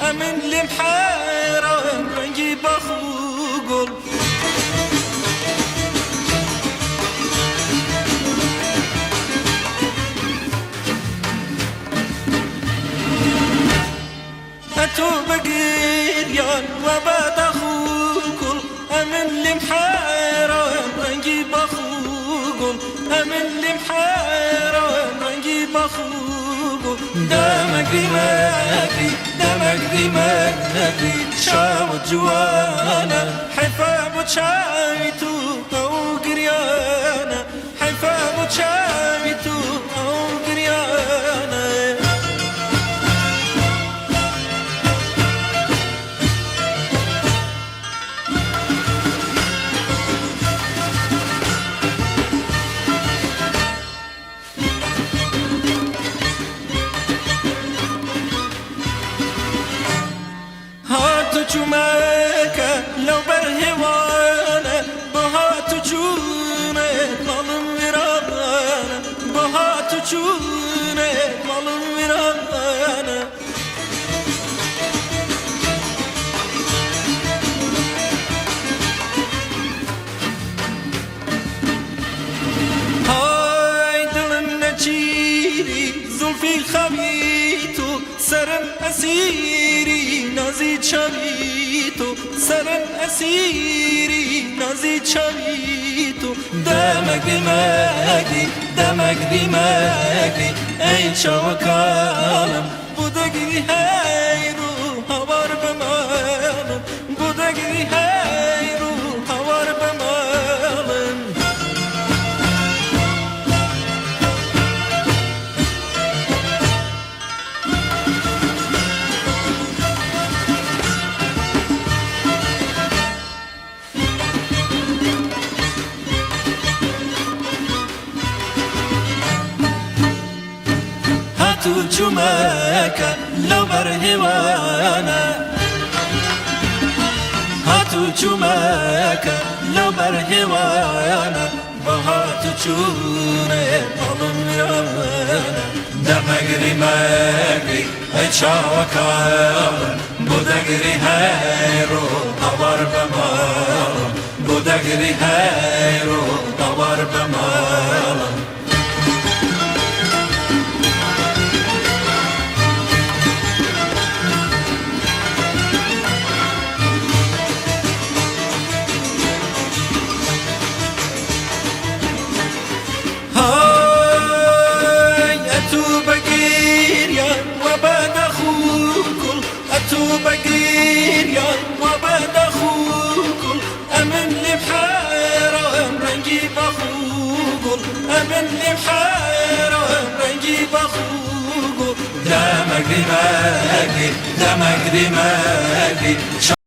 امن لمحارم رنگی بخوگل اتو بگیریان و بعد خوگل امن لمحارم رنگی بخوگل امن لمحارم رنگی بخوگل دمگری مگری دمگری مگری شاو جوانا حفا بچای تو او گریانا حفا بچای تو او گریانا چومک لو بر هوانه بهات چونه مالم ویرانه بهات چونه مالم ویرانه های دلم نچیری زلفی خمی تو سرم اسیری نازی چمی تو سرم اسیری نازی چمی تو دمگری مگری دمگری مگری ای چاوکالم بودگری هی رو هوار بمالم بودگری هی رو هوار بمالم هاتو چومکا لو بر هوانا هاتو چومکا لو بر هوانا بهاتو چونه مالم ویرانا دمگری مگری ای چاوکالم بودگری هی رو هوار بمالم بودگری هی رو هوار بمالم اتو بگیریان و بعد خوگل امن لمحارم رنگی بخوگل امن لمحارم رنگی بخوگل دمگری مگری دمگری مگری